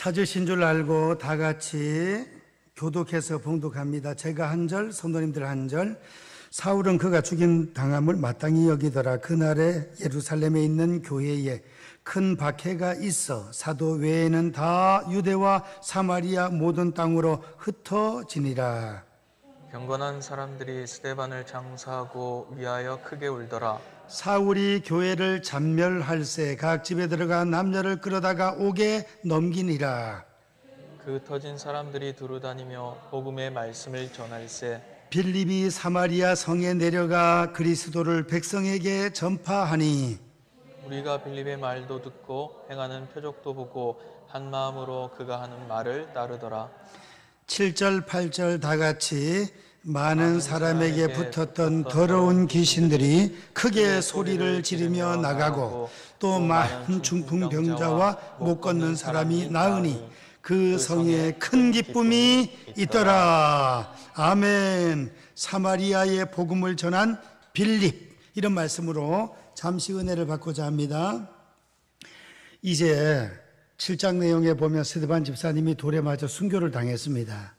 찾으신 줄 알고 다 같이 교독해서 봉독합니다. 제가 한 절, 성도님들 한 절. 사울은 그가 죽인 당함을 마땅히 여기더라. 그날에 예루살렘에 있는 교회에 큰 박해가 있어 사도 외에는 다 유대와 사마리아 모든 땅으로 흩어지니라. 경건한 사람들이 스데반을 장사하고 위하여 크게 울더라. 사울이 교회를 잔멸할세 각 집에 들어가 남녀를 끌어다가 옥에 넘기니라. 그 터진 사람들이 두루다니며 복음의 말씀을 전할세. 빌립이 사마리아 성에 내려가 그리스도를 백성에게 전파하니 우리가 빌립의 말도 듣고 행하는 표적도 보고 한 마음으로 그가 하는 말을 따르더라. 7절 8절 다 같이 많은 사람에게 붙었던 더러운 귀신들이 크게 소리를 지르며 나가고 또 많은 중풍병자와 못 걷는 사람이 나으니 그 성에 큰 기쁨이 있더라. 아멘. 사마리아의 복음을 전한 빌립, 이런 말씀으로 잠시 은혜를 받고자 합니다. 이제 7장 내용에 보면 스데반 집사님이 돌에 맞아 순교를 당했습니다.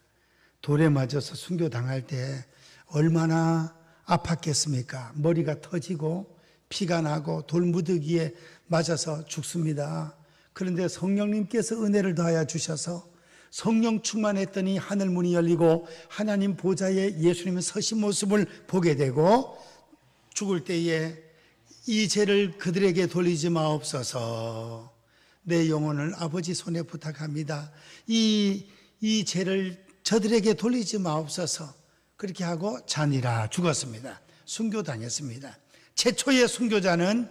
돌에 맞아서 순교 당할 때 얼마나 아팠겠습니까? 머리가 터지고 피가 나고 돌무더기에 맞아서 죽습니다. 그런데 성령님께서 은혜를 더하여 주셔서 성령 충만했더니 하늘 문이 열리고 하나님 보좌에 예수님의 서신 모습을 보게 되고 죽을 때에 이 죄를 그들에게 돌리지 마옵소서. 내 영혼을 아버지 손에 부탁합니다. 이 죄를 저들에게 돌리지 마옵소서. 그렇게 하고 자니라 죽었습니다. 순교당했습니다. 최초의 순교자는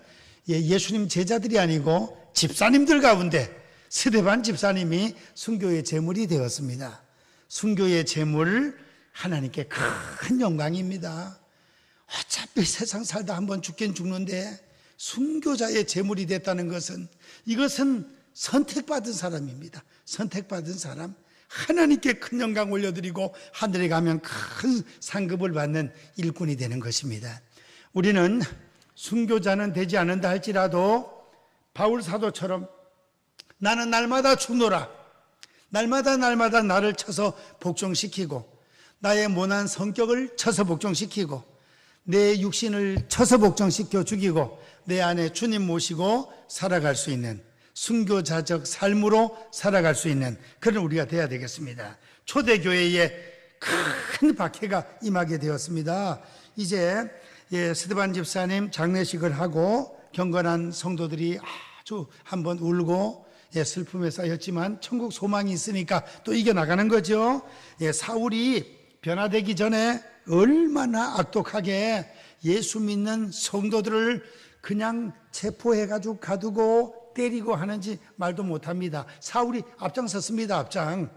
예수님 제자들이 아니고 집사님들 가운데 스데반 집사님이 순교의 제물이 되었습니다. 순교의 제물, 하나님께 큰 영광입니다. 어차피 세상 살다 한번 죽긴 죽는데 순교자의 제물이 됐다는 것은, 이것은 선택받은 사람입니다. 선택받은 사람, 하나님께 큰 영광 올려드리고 하늘에 가면 큰 상급을 받는 일꾼이 되는 것입니다. 우리는 순교자는 되지 않는다 할지라도 바울 사도처럼 나는 날마다 죽노라, 날마다 나를 쳐서 복종시키고 나의 모난 성격을 쳐서 복종시키고 내 육신을 쳐서 복종시켜 죽이고 내 안에 주님 모시고 살아갈 수 있는 순교자적 삶으로 살아갈 수 있는 그런 우리가 돼야 되겠습니다. 초대교회에 큰 박해가 임하게 되었습니다. 이제 스데반 집사님 장례식을 하고 경건한 성도들이 아주 한번 울고 슬픔에 쌓였지만 천국 소망이 있으니까 또 이겨나가는 거죠. 사울이 변화되기 전에 얼마나 악독하게 예수 믿는 성도들을 그냥 체포해가지고 가두고 때리고 하는지 말도 못합니다. 사울이 앞장섰습니다. 앞장.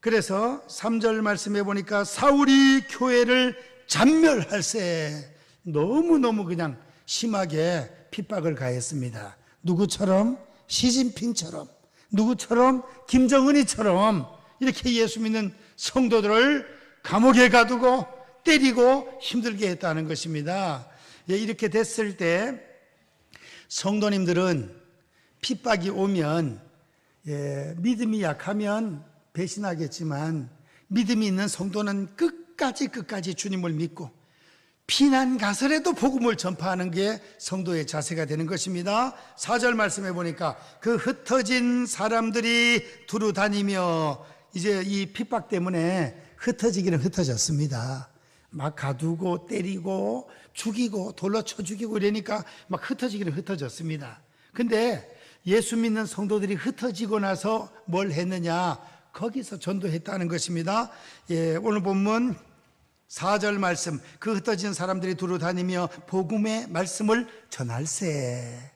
그래서 3절 말씀해 보니까 사울이 교회를 잔멸할세, 너무너무 그냥 심하게 핍박을 가했습니다. 누구처럼? 시진핑처럼, 누구처럼? 김정은이처럼 이렇게 예수 믿는 성도들을 감옥에 가두고 때리고 힘들게 했다는 것입니다. 이렇게 됐을 때 성도님들은 핍박이 오면 믿음이 약하면 배신하겠지만 믿음이 있는 성도는 끝까지 주님을 믿고 피난 가설에도 복음을 전파하는 게 성도의 자세가 되는 것입니다. 4절 말씀해 보니까 그 흩어진 사람들이 두루 다니며, 이제 이 핍박 때문에 흩어지기는 흩어졌습니다. 막 가두고 때리고 죽이고 돌로 쳐 죽이고 이러니까 막 흩어지기는 흩어졌습니다. 근데 예수 믿는 성도들이 흩어지고 나서 뭘 했느냐? 거기서 전도했다는 것입니다. 오늘 본문 4절 말씀, 그 흩어진 사람들이 두루 다니며 복음의 말씀을 전할세.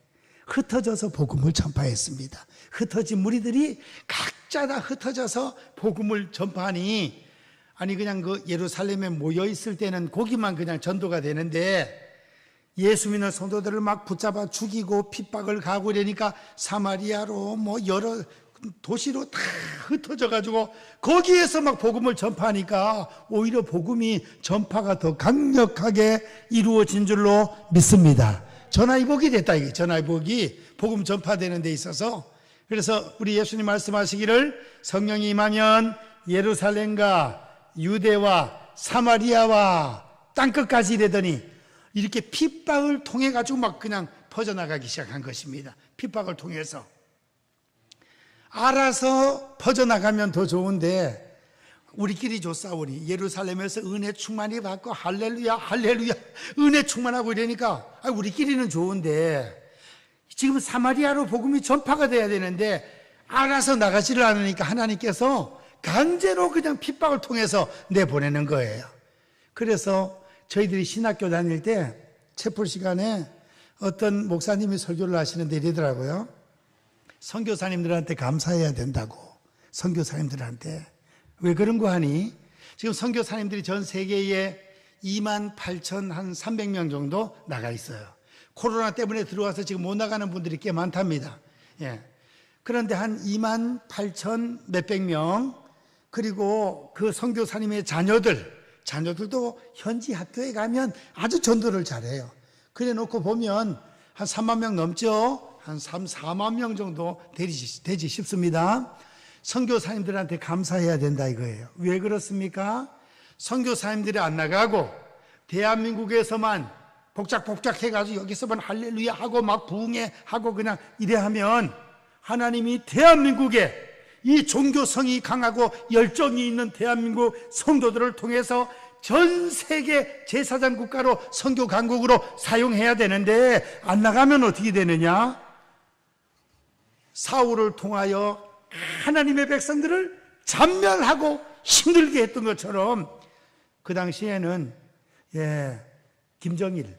흩어져서 복음을 전파했습니다. 흩어진 무리들이 각자 다 흩어져서 복음을 전파하니, 아니 그냥 그 예루살렘에 모여 있을 때는 거기만 그냥 전도가 되는데 예수 믿는 성도들을 막 붙잡아 죽이고 핍박을 가고 이러니까 사마리아로 여러 도시로 다 흩어져 가지고 거기에서 막 복음을 전파하니까 오히려 복음이 전파가 더 강력하게 이루어진 줄로 믿습니다. 전화위복이 됐다. 이게 전화위복이 복음 전파되는 데 있어서 그래서 우리 예수님 말씀하시기를 성령이 임하면 예루살렘과 유대와 사마리아와 땅끝까지 이르더니 이렇게 핍박을 통해 가지고 막 그냥 퍼져나가기 시작한 것입니다. 핍박을 통해서. 알아서 퍼져나가면 더 좋은데 우리끼리 조싸우니 예루살렘에서 은혜 충만히 받고 할렐루야 할렐루야 은혜 충만하고 이러니까 우리끼리는 좋은데 지금 사마리아로 복음이 전파가 돼야 되는데 알아서 나가지를 않으니까 하나님께서 강제로 그냥 핍박을 통해서 내보내는 거예요. 그래서 저희들이 신학교 다닐 때 채플 시간에 어떤 목사님이 설교를 하시는데 이러더라고요. 선교사님들한테 감사해야 된다고. 선교사님들한테. 왜 그런 거 하니? 지금 선교사님들이 전 세계에 28,300명 정도 나가 있어요. 코로나 때문에 들어와서 지금 못 나가는 분들이 꽤 많답니다. 예. 그런데 한 28,000 몇백 명, 그리고 그 선교사님의 자녀들도 현지 학교에 가면 아주 전도를 잘해요. 그래 놓고 보면 한 3만 명 넘죠? 한 3, 4만 명 정도 되지 싶습니다. 선교사님들한테 감사해야 된다 이거예요. 왜 그렇습니까? 선교사님들이 안 나가고 대한민국에서만 복작 해가지고 여기서만 할렐루야 하고 막 부흥해하고 그냥 이래 하면 하나님이 대한민국에 이 종교성이 강하고 열정이 있는 대한민국 성도들을 통해서 전 세계 제사장 국가로 선교 강국으로 사용해야 되는데 안 나가면 어떻게 되느냐? 사울을 통하여 하나님의 백성들을 잔멸하고 힘들게 했던 것처럼 그 당시에는 김정일,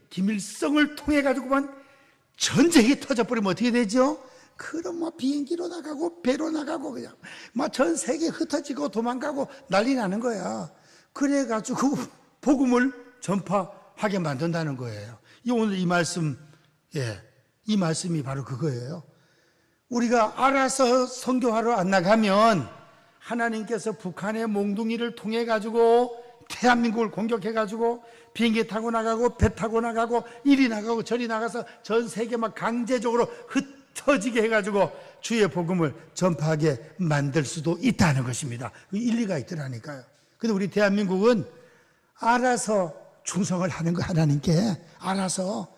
김일성을 통해 가지고만 전쟁이 터져버리면 어떻게 되죠? 그럼 뭐 비행기로 나가고 배로 나가고 그냥 막 전 세계 흩어지고 도망가고 난리 나는 거야. 그래 가지고 복음을 전파하게 만든다는 거예요. 오늘 이 말씀, 이 말씀이 바로 그거예요. 우리가 알아서 선교하러 안 나가면 하나님께서 북한의 몽둥이를 통해 가지고 대한민국을 공격해 가지고 비행기 타고 나가고 배 타고 나가고 이리 나가고 저리 나가서 전 세계 막 강제적으로 흩어지게 해가지고 주의 복음을 전파하게 만들 수도 있다는 것입니다. 일리가 있더라니까요. 근데 우리 대한민국은 알아서 충성을 하는 거 하나님께 알아서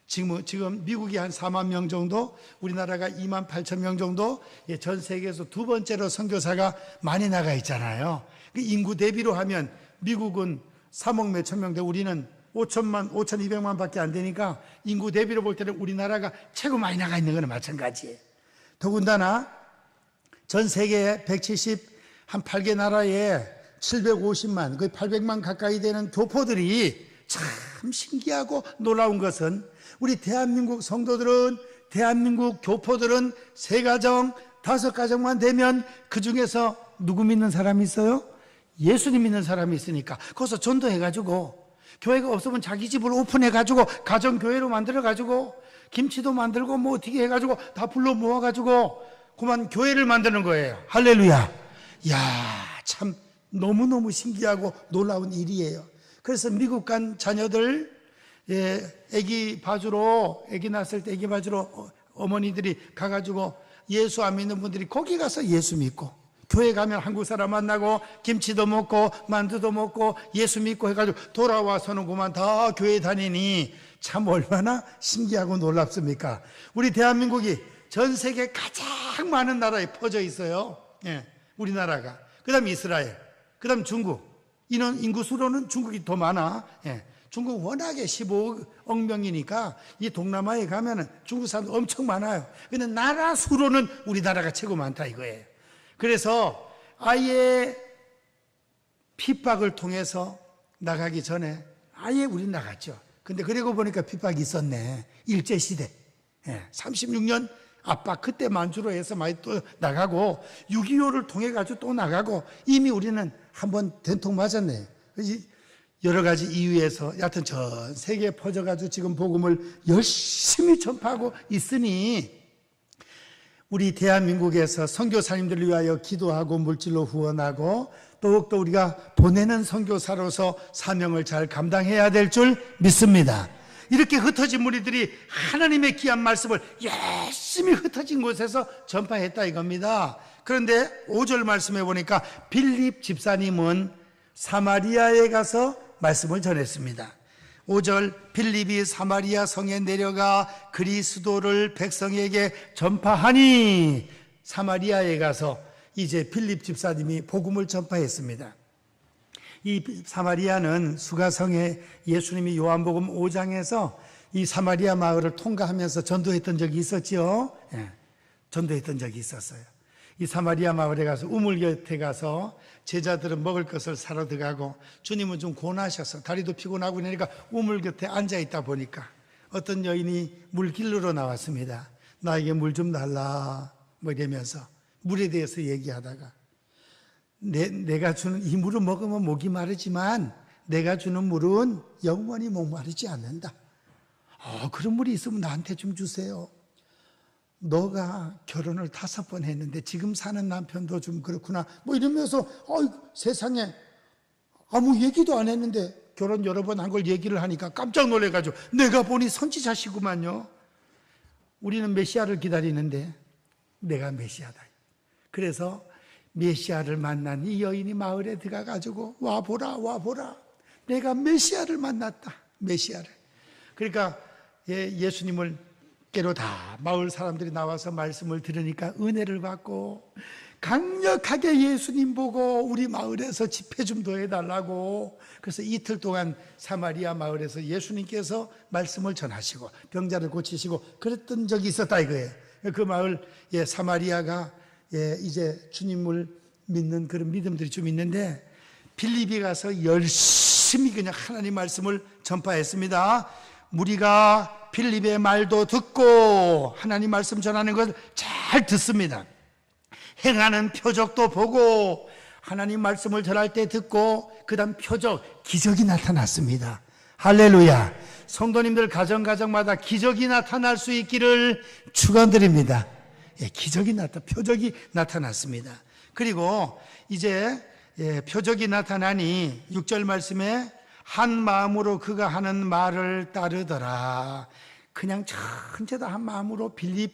지금 미국이 한 4만 명 정도, 우리나라가 2만 8천 명 정도, 전 세계에서 두 번째로 선교사가 많이 나가 있잖아요. 그 인구 대비로 하면 미국은 3억 몇천 명인데 우리는 5,200만 밖에 안 되니까 인구 대비로 볼 때는 우리나라가 최고 많이 나가 있는 거는 마찬가지예요. 더군다나 전 세계 178개 나라에 750만, 거의 800만 가까이 되는 교포들이 참 신기하고 놀라운 것은 우리 대한민국 성도들은, 대한민국 교포들은 3가정, 5가정만 되면 그 중에서 누구 믿는 사람이 있어요? 예수님 믿는 사람이 있으니까 거기서 전도해가지고 교회가 없으면 자기 집을 오픈해가지고 가정교회로 만들어가지고 김치도 만들고 뭐 어떻게 해가지고 다 불러 모아가지고 그만 교회를 만드는 거예요. 할렐루야. 이야, 참 너무너무 신기하고 놀라운 일이에요. 그래서 미국 간 자녀들 애기 낳았을 때 애기 봐주러 어머니들이 가가지고 예수 안 믿는 분들이 거기 가서 예수 믿고 교회 가면 한국 사람 만나고 김치도 먹고 만두도 먹고 예수 믿고 해가지고 돌아와서는 그만 다 교회 다니니 참 얼마나 신기하고 놀랍습니까? 우리 대한민국이 전 세계 가장 많은 나라에 퍼져 있어요. 우리나라가. 그 다음 이스라엘, 그 다음 중국. 인구수로는 중국이 더 많아. 중국 워낙에 15억 명이니까 이 동남아에 가면은 중국 사람들 엄청 많아요. 근데 나라 수로는 우리나라가 최고 많다 이거예요. 그래서 아예 핍박을 통해서 나가기 전에 아예 우린 나갔죠. 근데 그러고 보니까 핍박이 있었네. 일제시대. 36년 압박 그때 만주로 해서 많이 또 나가고 6.25를 통해 가지고 또 나가고 이미 우리는 한번 된통 맞았네. 여러 가지 이유에서 여하튼 전 세계에 퍼져가지고 지금 복음을 열심히 전파하고 있으니 우리 대한민국에서 선교사님들을 위하여 기도하고 물질로 후원하고 더욱더 우리가 보내는 선교사로서 사명을 잘 감당해야 될 줄 믿습니다. 이렇게 흩어진 무리들이 하나님의 귀한 말씀을 열심히 흩어진 곳에서 전파했다 이겁니다. 그런데 5절 말씀해 보니까 빌립 집사님은 사마리아에 가서 말씀을 전했습니다. 5절 빌립이 사마리아 성에 내려가 그리스도를 백성에게 전파하니, 사마리아에 가서 이제 빌립 집사님이 복음을 전파했습니다. 이 사마리아는 수가성에 예수님이 요한복음 5장에서 이 사마리아 마을을 통과하면서 전도했던 적이 있었죠. 예, 전도했던 적이 있었어요. 이 사마리아 마을에 가서 우물 곁에 가서 제자들은 먹을 것을 사러 들어가고, 주님은 좀 고나셔서 다리도 피곤하고 그러니까 우물 곁에 앉아 있다 보니까 어떤 여인이 물길로 나왔습니다. 나에게 물 좀 달라 뭐 이러면서 물에 대해서 얘기하다가, 내가 주는 이 물을 먹으면 목이 마르지만 내가 주는 물은 영원히 목마르지 않는다. 그런 물이 있으면 나한테 좀 주세요. 너가 결혼을 5번 했는데 지금 사는 남편도 좀 그렇구나 뭐 이러면서 세상에 아무 얘기도 안 했는데 결혼 여러 번 한 걸 얘기를 하니까 깜짝 놀래가지고, 내가 보니 선지자시구만요. 우리는 메시아를 기다리는데 내가 메시아다. 그래서 메시아를 만난 이 여인이 마을에 들어가가지고 와보라 내가 메시아를 만났다. 메시아를. 그러니까 예수님을 깨로 다 마을 사람들이 나와서 말씀을 들으니까 은혜를 받고 강력하게 예수님 보고 우리 마을에서 집회 좀 더 해달라고, 그래서 이틀 동안 사마리아 마을에서 예수님께서 말씀을 전하시고 병자를 고치시고 그랬던 적이 있었다 이거예요. 그 마을 사마리아가 이제 주님을 믿는 그런 믿음들이 좀 있는데, 빌립이 가서 열심히 그냥 하나님 말씀을 전파했습니다. 무리가 빌립의 말도 듣고 하나님 말씀 전하는 걸 잘 듣습니다. 행하는 표적도 보고 하나님 말씀을 전할 때 듣고, 그 다음 표적, 기적이 나타났습니다. 할렐루야. 성도님들 가정마다 기적이 나타날 수 있기를 축원드립니다. 표적이 나타났습니다. 그리고 이제 표적이 나타나니 6절 말씀에 한 마음으로 그가 하는 말을 따르더라. 그냥 전체 다 한 마음으로 빌립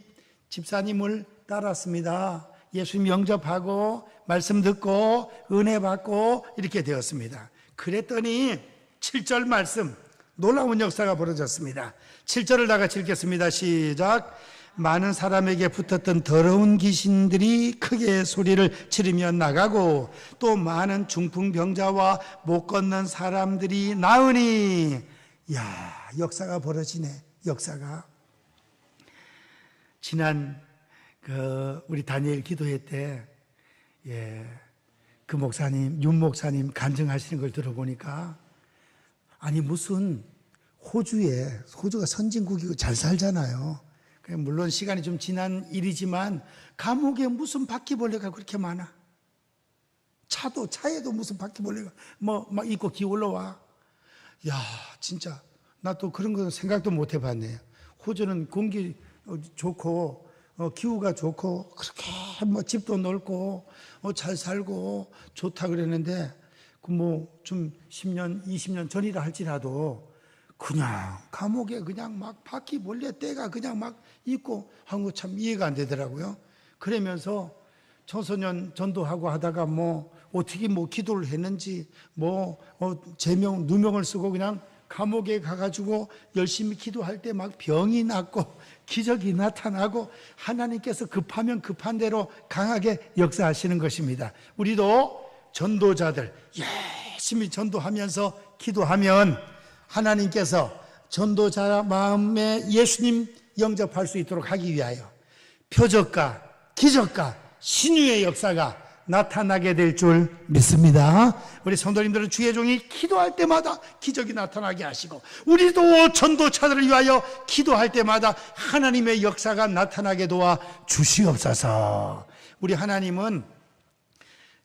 집사님을 따랐습니다. 예수님 영접하고 말씀 듣고 은혜 받고 이렇게 되었습니다. 그랬더니 7절 말씀, 놀라운 역사가 벌어졌습니다. 7절을 다 같이 읽겠습니다. 시작. 많은 사람에게 붙었던 더러운 귀신들이 크게 소리를 지르며 나가고, 또 많은 중풍병자와 못 걷는 사람들이 나으니. 역사가 벌어지네. 역사가. 지난 우리 다니엘 기도회 때 그 목사님, 윤 목사님 간증하시는 걸 들어보니까, 아니 무슨 호주가 선진국이고 잘 살잖아요. 물론 시간이 좀 지난 일이지만 감옥에 무슨 바퀴벌레가 그렇게 많아. 차에도 무슨 바퀴벌레가 막 있고 기올라와. 진짜 나 또 그런 거 생각도 못 해봤네요. 호주는 공기 좋고 기후가 좋고 그렇게 집도 넓고 잘 살고 좋다 그랬는데, 좀 10년 20년 전이라 할지라도 그냥 감옥에 그냥 막 바퀴벌레 떼가 그냥 막 있고 한 거 참 이해가 안 되더라고요. 그러면서 청소년 전도하고 하다가 어떻게 기도를 했는지 제명 누명을 쓰고 그냥 감옥에 가가지고 열심히 기도할 때 막 병이 낫고 기적이 나타나고, 하나님께서 급하면 급한 대로 강하게 역사하시는 것입니다. 우리도 전도자들 열심히 전도하면서 기도하면 하나님께서 전도자 마음에 예수님 영접할 수 있도록 하기 위하여 표적과 기적과 신유의 역사가 나타나게 될 줄 믿습니다. 우리 성도님들은 주의 종이 기도할 때마다 기적이 나타나게 하시고, 우리도 전도자들을 위하여 기도할 때마다 하나님의 역사가 나타나게 도와 주시옵소서. 우리 하나님은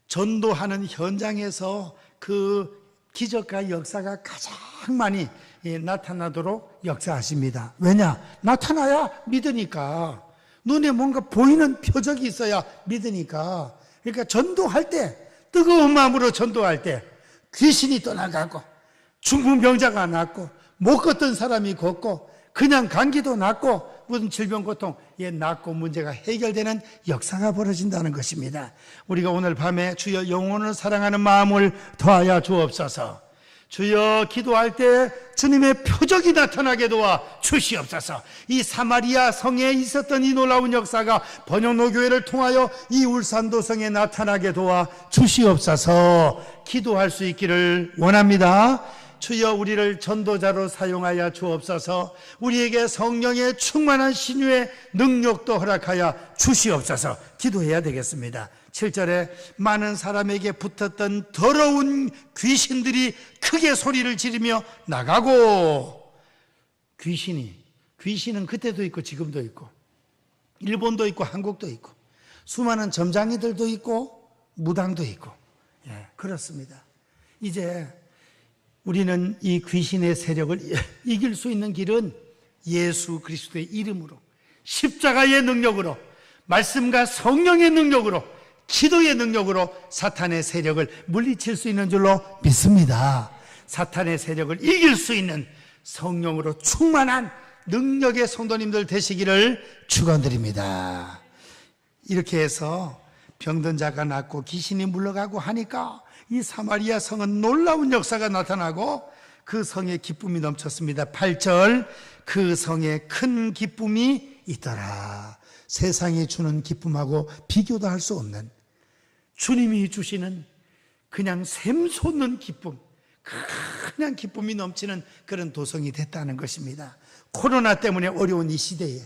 전도하는 현장에서 그 기적과 역사가 가장 많이 나타나도록 역사하십니다. 왜냐? 나타나야 믿으니까. 눈에 뭔가 보이는 표적이 있어야 믿으니까. 그러니까 전도할 때, 뜨거운 마음으로 전도할 때 귀신이 떠나가고 중풍병자가 낫고 못 걷던 사람이 걷고 그냥 감기도 낫고 무슨 질병 고통 낫고 문제가 해결되는 역사가 벌어진다는 것입니다. 우리가 오늘 밤에 주여 영혼을 사랑하는 마음을 더하여 주옵소서. 주여 기도할 때 주님의 표적이 나타나게 도와 주시옵소서. 이 사마리아 성에 있었던 이 놀라운 역사가 번영로교회를 통하여 이 울산도성에 나타나게 도와 주시옵소서. 기도할 수 있기를 원합니다. 주여 우리를 전도자로 사용하여 주옵소서. 우리에게 성령의 충만한 신유의 능력도 허락하여 주시옵소서. 기도해야 되겠습니다. 7절에 많은 사람에게 붙었던 더러운 귀신들이 크게 소리를 지르며 나가고, 귀신은 그때도 있고 지금도 있고 일본도 있고 한국도 있고 수많은 점장이들도 있고 무당도 있고, 그렇습니다. 이제 우리는 이 귀신의 세력을 이길 수 있는 길은 예수 그리스도의 이름으로, 십자가의 능력으로, 말씀과 성령의 능력으로, 기도의 능력으로 사탄의 세력을 물리칠 수 있는 줄로 믿습니다. 사탄의 세력을 이길 수 있는 성령으로 충만한 능력의 성도님들 되시기를 축원드립니다. 이렇게 해서 병든 자가 낫고 귀신이 물러가고 하니까 이 사마리아 성은 놀라운 역사가 나타나고 그 성에 기쁨이 넘쳤습니다. 8절, 그 성에 큰 기쁨이 있더라. 세상이 주는 기쁨하고 비교도 할 수 없는, 주님이 주시는 그냥 샘솟는 기쁨, 그냥 기쁨이 넘치는 그런 도성이 됐다는 것입니다. 코로나 때문에 어려운 이 시대에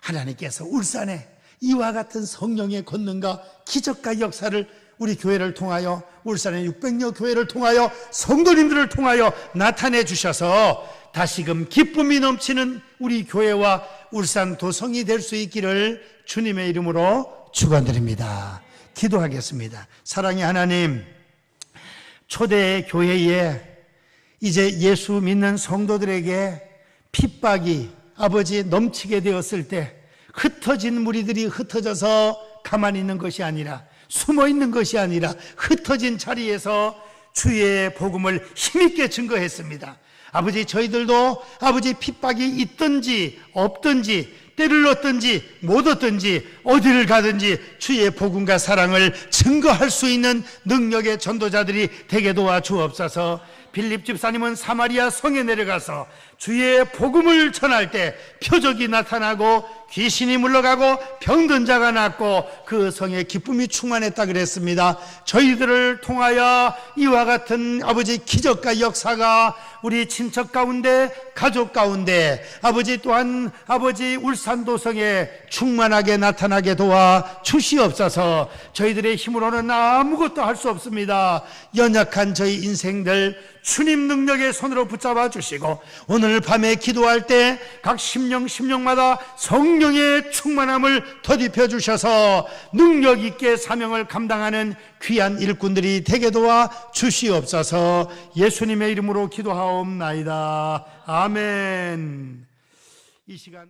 하나님께서 울산에 이와 같은 성령의 권능과 기적과 역사를 우리 교회를 통하여, 울산의 600여 교회를 통하여, 성도님들을 통하여 나타내 주셔서 다시금 기쁨이 넘치는 우리 교회와 울산 도성이 될 수 있기를 주님의 이름으로 축원드립니다. 기도하겠습니다. 사랑의 하나님, 초대 교회에 이제 예수 믿는 성도들에게 핍박이 아버지 넘치게 되었을 때 흩어진 무리들이 흩어져서 가만히 있는 것이 아니라, 숨어 있는 것이 아니라 흩어진 자리에서 주의 복음을 힘있게 증거했습니다. 아버지, 저희들도 아버지 핍박이 있든지 없든지, 때를 얻든지 못 얻든지 어디를 가든지 주의 복음과 사랑을 증거할 수 있는 능력의 전도자들이 되게 도와 주옵소서. 빌립 집사님은 사마리아 성에 내려가서 주의 복음을 전할 때 표적이 나타나고 귀신이 물러가고 병든 자가 낫고 그 성에 기쁨이 충만했다 그랬습니다. 저희들을 통하여 이와 같은 아버지 기적과 역사가 우리 친척 가운데, 가족 가운데, 아버지 또한 아버지 울산도성에 충만하게 나타나게 도와 주시옵소서. 저희들의 힘으로는 아무것도 할 수 없습니다. 연약한 저희 인생들 주님 능력의 손으로 붙잡아 주시고, 오늘 밤에 기도할 때 각 심령마다 성령의 충만함을 더딥혀 주셔서 능력 있게 사명을 감당하는 귀한 일꾼들이 되게 도와 주시옵소서. 예수님의 이름으로 기도하옵나이다. 아멘. 이 시간